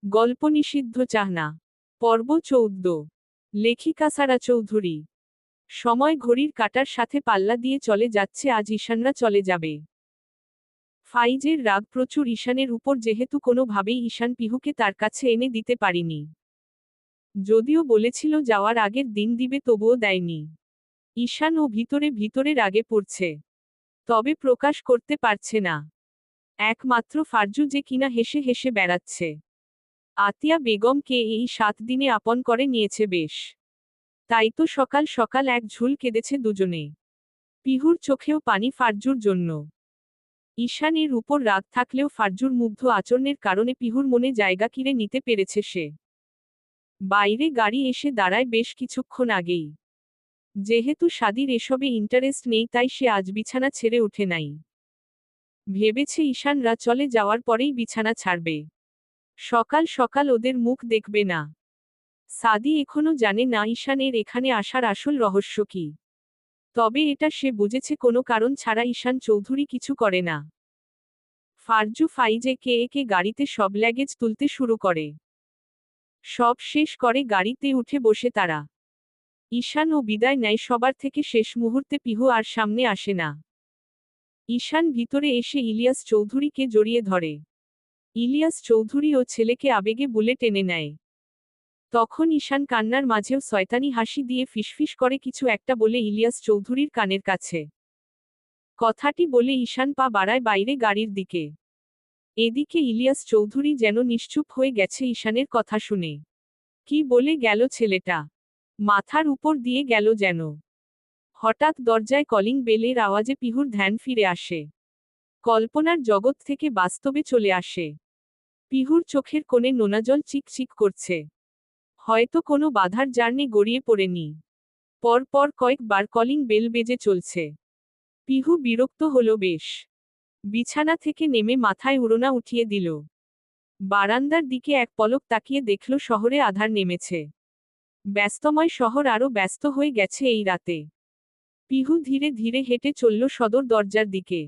গল্প নিষিদ্ধ চাহনা। পর্ব 14। লেখিকা সারা চৌধুরী। সময় ঘড়ির কাঁটার সাথে পাল্লা দিয়ে চলে যাচ্ছে, আজ ঈশানরা চলে যাবে। ফাইজের রাগ প্রচুর ঈশানের উপর, যেহেতু কোনোভাবেই ঈশান পিহুকে তার কাছে এনে দিতে পারিনি। যদিও বলেছিল যাওয়ার আগের দিন দিবে, তবুও দেয়নি। ঈশান ও ভিতরে ভিতরে রাগে পড়ছে, তবে প্রকাশ করতে পারছে না। একমাত্র ফারজু যে কিনা হেসে হেসে বেড়াচ্ছে। আতিয়া বেগমকে এই 7 দিনে আপন করে নিয়েছে বেশ। তাই তো সকাল সকাল এক ঝুল কেঁদেছে দুজনে। পিহুর চোখেও পানি ফারজুর জন্য। ঈশানের উপর রাগ থাকলেও ফারজুর মুগ্ধ আচরণের কারণে পিহুর মনে জায়গা কিনে নিতে পেরেছে সে। বাইরে গাড়ি এসে দাঁড়ায় বেশ কিছুক্ষণ আগেই। যেহেতু সাদির এসবে ইন্টারেস্ট নেই, তাই সে আজ বিছানা ছেড়ে উঠে নাই। ভেবেছে ঈশানরা চলে যাওয়ার পরেই বিছানা ছাড়বে। সকাল সকাল ওদের মুখ দেখবে না। সাদি এখনো জানে না ঈশানের এখানে আসার আসল রহস্য কি। তবে এটা সে বুঝেছে, কোনো কারণ ছাড়া ঈশান চৌধুরী কিছু করে না। ফারজু ফাইজে কে একে গাড়িতে সব ল্যাগেজ তুলতে শুরু করে। সব শেষ করে গাড়িতে উঠে বসে তারা। ঈশান ও বিদায় নেয় সবার থেকে। শেষ মুহূর্তে পিহু আর সামনে আসে না। ঈশান ভিতরে এসে ইলিয়াস চৌধুরীকে জড়িয়ে ধরে। ইলিয়াস চৌধুরী ও ছেলেকে আবেগে বুলে টেনে নেয়। তখন ঈশান কান্নার মাঝেও শয়তানি হাসি দিয়ে ফিসফিস করে কিছু একটা বলে ইলিয়াস চৌধুরীর কানের কাছে। কথাটি বলে ঈশান পা বাড়ায় বাইরে গাড়ির দিকে। এদিকে ইলিয়াস চৌধুরী যেন নিশ্চুপ হয়ে গেছে ঈশানের কথা শুনে। কি বলে গেল ছেলেটা? মাথার উপর দিয়ে গেল যেন। হঠাৎ দরজায় কলিং বেলের আওয়াজে পিহুর ধ্যান ফিরে আসে। কল্পনার জগৎ থেকে বাস্তবে চলে আসে। পিহুর চোখের কোণে নোনা জল চিকচিক করছে। হয়তো কোনো বাধার জার্নি গড়িয়ে পড়েনি। পরপর কয়েকবার কলিং বেল বেজে চলছে। পিহু বিরক্ত হলো বেশ। বিছানা থেকে নেমে মাথায় উড়না উঠিয়ে দিল। বারান্দার দিকে এক পলক তাকিয়ে দেখল শহরে আধার নেমেছে। ব্যস্তময় শহর আরও ব্যস্ত হয়ে গেছে এই রাতে। পিহু ধীরে ধীরে হেঁটে চলল সদর দরজার দিকে।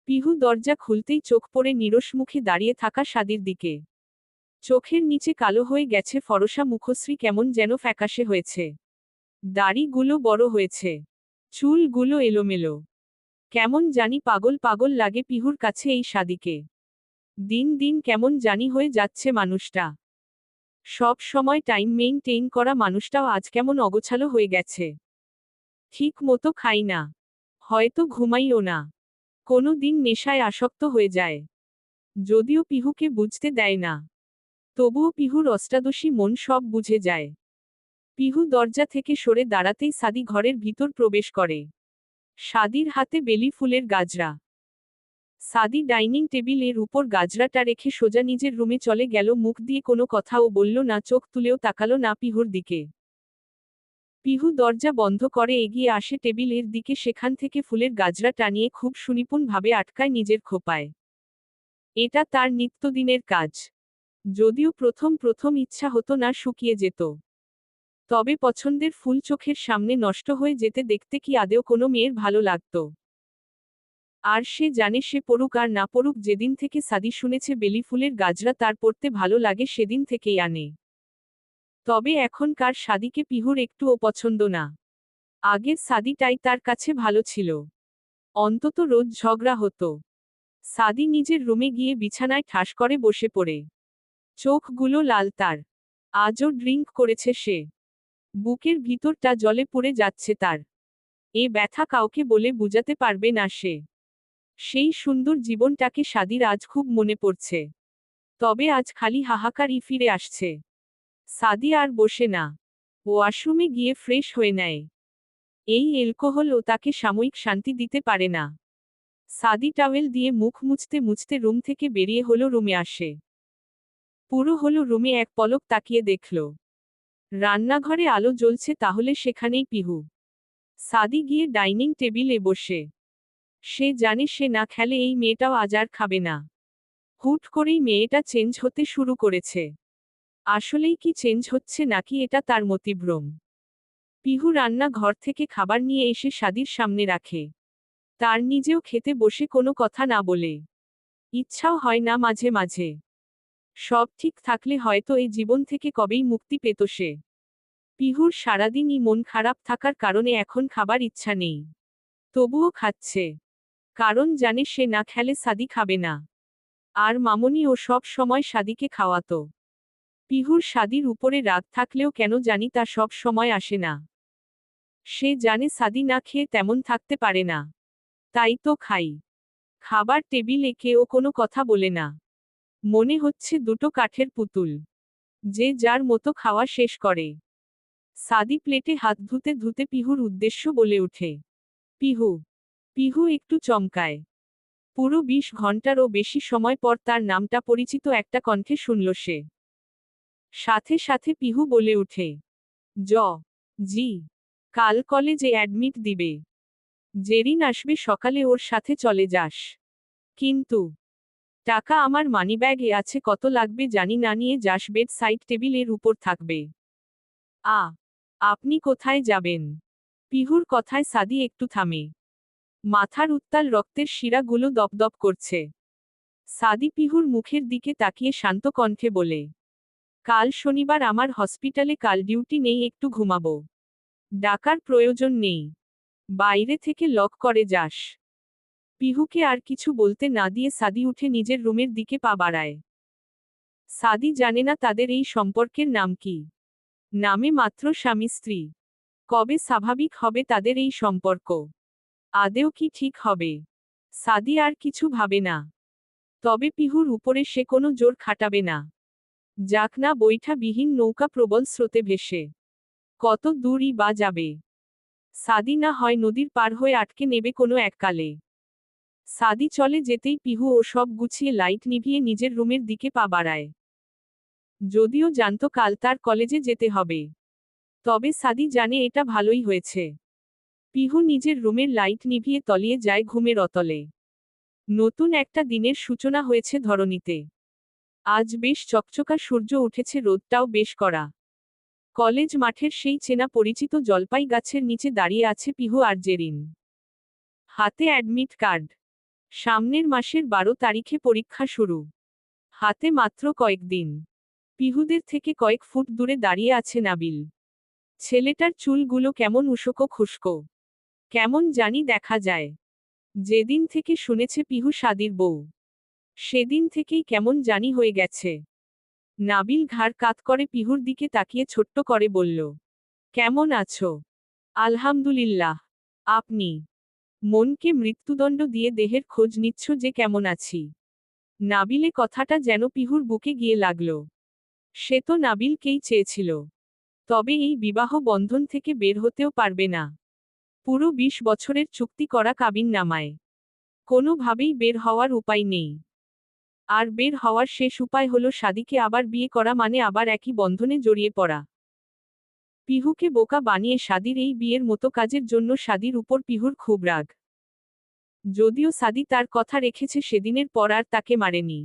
পিহু দরজা খুলতেই চোখ পড়ে নিরস মুখে দাঁড়িয়ে থাকা সাদির দিকে। চোখের নিচে কালো হয়ে গেছে ফরসা মুখশ্রী, কেমন যেন ফ্যাকাশে হয়েছে। দাড়িগুলো বড় হয়েছে। চুলগুলো এলোমেলো। কেমন জানি পাগল পাগল লাগে পিহুর কাছে এই সাদিকে। দিন দিন কেমন জানি হয়ে যাচ্ছে মানুষটা। সব সময় টাইম মেইনটেইন করা মানুষটাও আজ কেমন অগোছালো হয়ে গেছে। ঠিক মতো খাই না, হয়তো ঘুমাইও না, কোনো দিন নেশায় আসক্ত হয়ে যায়। যদিও পিহুকে বুঝতে দেয় না, তবুও পিহুর অষ্টাদশী মন সব বুঝে যায়। পিহু দরজা থেকে সরে দাঁড়াতেই সাদি ঘরের ভিতর প্রবেশ করে। সাদির হাতে বেলি ফুলের গাজরা। সাদি ডাইনিং টেবিলের উপর গাজরাটা রেখে সোজা নিজের রুমে চলে গেল। মুখ দিয়ে কোনো কথাও বলল না, চোখ তুলেও তাকালো না পিহুর দিকে। পিহু দরজা বন্ধ করে এগিয়ে আসে টেবিলের দিকে, সেখান থেকে ফুলের গাজরা টানিয়ে খুব সুনিপুণভাবে আটকায় নিজের খোপায়। এটা তার নিত্যদিনের কাজ। যদিও প্রথম প্রথম ইচ্ছা হতো না, শুকিয়ে যেত। তবে পছন্দের ফুল চোখের সামনে নষ্ট হয়ে যেতে দেখতে কি আদেও কোনো মেয়ের ভালো লাগত? আর সে জানে, সে পড়ুক আর না পড়ুক, যেদিন থেকে সাদি শুনেছে বেলি ফুলের গাজরা তার পড়তে ভালো লাগে, সেদিন থেকেই আনে। তবে এখনকার সাদিকে পিহুর একটুও পছন্দ না। আগের সাদিটাই তার কাছে ভালো ছিল। অন্তত রোজ ঝগড়া হতো। সাদি নিজের রুমে গিয়ে বিছানায় ঠাস করে বসে পড়ে। চোখগুলো লাল তার। আজও ড্রিঙ্ক করেছে সে। বুকের ভিতরটা জলে পুড়ে যাচ্ছে তার। এ ব্যথা কাউকে বলে বুঝাতে পারবে না সে। সেই সুন্দর জীবনটাকে সাদির আজ খুব মনে পড়ছে। তবে আজ খালি হাহাকারই ফিরে আসছে। সাদি আর বসে না, ওয়াশরুমে গিয়ে ফ্রেশ হয়ে নেয়। এই অ্যালকোহলও তাকে সাময়িক শান্তি দিতে পারে না। সাদি টাওয়েল দিয়ে মুখ মুছতে মুছতে রুম থেকে বেরিয়ে হলো রুমে আসে। পুরো হলো রুমে এক পলক তাকিয়ে দেখল রান্নাঘরে আলো জ্বলছে, তাহলে সেখানেই পিহু। সাদি গিয়ে ডাইনিং টেবিলে বসে। সে জানে সে না খেলে এই মেয়েটাও আজ আর খাবে না। হুট করেই মেয়েটা চেঞ্জ হতে শুরু করেছে। আসলেই কি চেঞ্জ হচ্ছে, নাকি এটা তার মতিভ্রম? পিহু রান্না ঘর থেকে খাবার নিয়ে এসে সাদির সামনে রাখে। তার নিজেও খেতে বসে কোনো কথা না বলে। ইচ্ছাও হয় না মাঝে মাঝে। সব ঠিক থাকলে হয়তো এই জীবন থেকে কবেই মুক্তি পেত সে। পিহুর সারাদিনই মন খারাপ থাকার কারণে এখন খাবার ইচ্ছা নেই। তবুও খাচ্ছে। কারণ জানে সে না খেলে সাদি খাবে না। আর মামনিও সব সময় সাদিকে খাওয়াতো। পিহুর সাদির উপরে রাগ থাকলেও কেন জানি তা সব সময় আসে না। সে জানে সাদি না খেয়ে তেমন থাকতে পারে না। তাই তো খাই। খাবার টেবিলে কেউ কোনো কথা বলে না। মনে হচ্ছে দুটো কাঠের পুতুল, যে যার মতো খাওয়া শেষ করে। সাদি প্লেটে হাত ধুতে ধুতে পিহুর উদ্দেশ্য বলে ওঠে। পিহু। পিহু একটু চমকায়। পুরো 20 ঘন্টারও বেশি সময় পর তার নামটা পরিচিত একটা কণ্ঠে শুনল সে। সাথে সাথে পিহু বলে ওঠে, জ জি। কাল কলেজে অ্যাডমিট দিবে। জেরিন আসবে সকালে, ওর সাথে চলে যাস। কিন্তু টাকা আমার মানিব্যাগে আছে, কত লাগবে জানি না, নিয়ে যাস, বেড সাইড টেবিলের উপর থাকবে। আ আপনি কোথায় যাবেন? পিহুর কথায় সাদি একটু থামে। মাথার উত্তাল রক্তের শিরাগুলো দপদপ করছে। সাদি পিহুর মুখের দিকে তাকিয়ে শান্ত কণ্ঠে বলে, কাল শনিবার আমার হসপিটালে, কাল ডিউটি নেই, একটু ঘুমাবো। ডাকার প্রয়োজন নেই। বাইরে থেকে লক করে যাস। পিহুকে আর কিছু বলতে না দিয়ে সাদি উঠে নিজের রুমের দিকে পা বাড়ায়। সাদি জানে না তাদের এই সম্পর্কের নাম কি। নামে মাত্র স্বামী স্ত্রী। কবে স্বাভাবিক হবে তাদের এই সম্পর্ক? আদেও কি ঠিক হবে? সাদি আর কিছু ভাবে না। তবে পিহুর উপরে সে কোনো জোর খাটাবে না। যাক না বৈঠা বিহীন নৌকা প্রবল স্রোতে ভেসে। কত দূরই বা যাবে? সাদি না হয় নদীর পার হয়ে আটকে নেবে কোনো এককালে। সাদি চলে যেতেই পিহু ও সব গুছিয়ে লাইট নিভিয়ে নিজের রুমের দিকে পা বাড়ায়। যদিও জানত কাল তার কলেজে যেতে হবে। তবে সাদি জানে এটা ভালোই হয়েছে। পিহু নিজের রুমের লাইট নিভিয়ে তলিয়ে যায় ঘুমের অতলে। নতুন একটা দিনের সূচনা হয়েছে ধরণীতে। আজ বেশ চকচকা সূর্য উঠেছে, রোদটাও বেশ কড়া। কলেজ মাঠের সেই চেনা পরিচিত জলপাই গাছের নিচে দাঁড়িয়ে আছে পিহু আর জেরিন। হাতে অ্যাডমিট কার্ড। সামনের মাসের 12 তারিখে পরীক্ষা শুরু। হাতে মাত্র কয়েকদিন। পিহুদের থেকে কয়েক ফুট দূরে দাঁড়িয়ে আছে নাবিল। ছেলেটার চুলগুলো কেমন উস্কো খুস্কো। কেমন জানি দেখা যায়। যেদিন থেকে শুনেছে পিহু সাদির বউ, সেদিন থেকেই কেমন জানি হয়ে গেছে। নাবিল ঘাড় কাত করে পিহুর দিকে তাকিয়ে ছোট্ট করে বলল, কেমন আছো? আলহামদুলিল্লাহ। আপনি? মনকে মৃত্যুদণ্ড দিয়ে দেহের খোঁজ নিচ্ছ যে কেমন আছি। নাবিলে কথাটা যেন পিহুর বুকে গিয়ে লাগল। সে তো নাবিলকেই চেয়েছিল। তবে এই বিবাহ বন্ধন থেকে বের হতেও পারবে না। পুরো 20 বছরের চুক্তি করা কাবিননামায় কোনোভাবেই বের হওয়ার উপায় নেই। আর বের হওয়ার শেষ উপায় হলো সাদিকে আবার বিয়ে করা, মানে আবার একই বন্ধনে জড়িয়ে পড়া। পিহুকে বোকা বানিয়ে সাদির এই বিয়ের মতো কাজের জন্য সাদির উপর পিহুর খুব রাগ। যদিও সাদি তার কথা রেখেছে, সেদিনের পর আর তাকে মারেনি।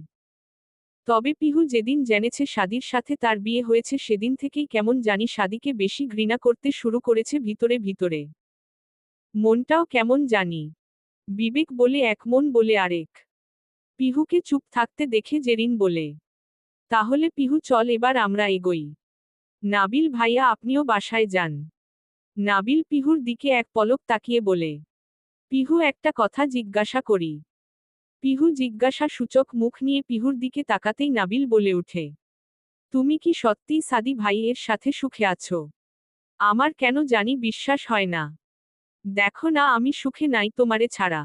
তবে পিহু যেদিন জেনেছে সাদির সাথে তার বিয়ে হয়েছে, সেদিন থেকেই কেমন জানি সাদিকে বেশি ঘৃণা করতে শুরু করেছে ভিতরে ভিতরে। মনটাও কেমন জানি। বিবেক বলে এক, মন বলে আরেক। পিহুকে চুপ থাকতে দেখে জেরিন বলে, তাহলে পিহু চল এবার আমরা এগোই। নাবিল ভাইয়া আপনিও বাসায় যান। নাবিল পিহুর দিকে এক পলক তাকিয়ে বলে, পিহু একটা কথা জিজ্ঞাসা করি। পিহু জিজ্ঞাসা সূচক মুখ নিয়ে পিহুর দিকে তাকাতেই নাবিল বলে ওঠে, তুমি কি সত্যিই সাদি ভাইয়ের সাথে সুখে আছো? আমার কেন জানি বিশ্বাস হয় না। দেখো না আমি সুখে নাই তোমারে ছাড়া।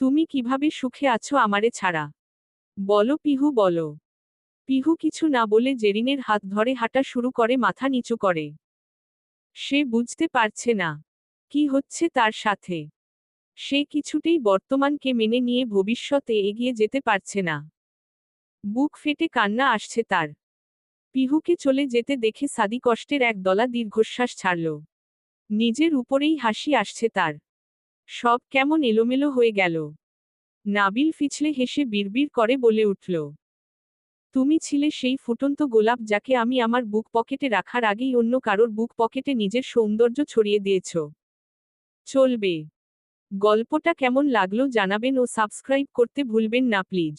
তুমি কিভাবে সুখে আছো আমারে ছাড়া? বলো পিহু বলো। পিহু কিছু না বলে জেরিনের হাত ধরে হাঁটা শুরু করে, মাথা নিচু করে। সে বুঝতে পারছে না কি হচ্ছে তার সাথে। সে কিছুতেই বর্তমানকে মেনে নিয়ে ভবিষ্যতে এগিয়ে যেতে পারছে না। বুক ফেটে কান্না আসছে তার। পিহুকে চলে যেতে দেখে সাদি কষ্টের এক দলা দীর্ঘশ্বাস ছাড়ল। নিজের উপরেই হাসি আসছে তার। সব কেমন এলোমেলো হয়ে গেল। নাবিল পিছলে হেসে বিড়বিড় করে বলে উঠল, তুমি ছিলে সেই ফুটন্ত গোলাপ যাকে আমি আমার বুক পকেটে রাখার আগেই অন্য কারোর বুক পকেটে নিজের সৌন্দর্য ছড়িয়ে দিয়েছ। চলবে। গল্পটা কেমন লাগলো জানাবেন ও সাবস্ক্রাইব করতে ভুলবেন না প্লিজ।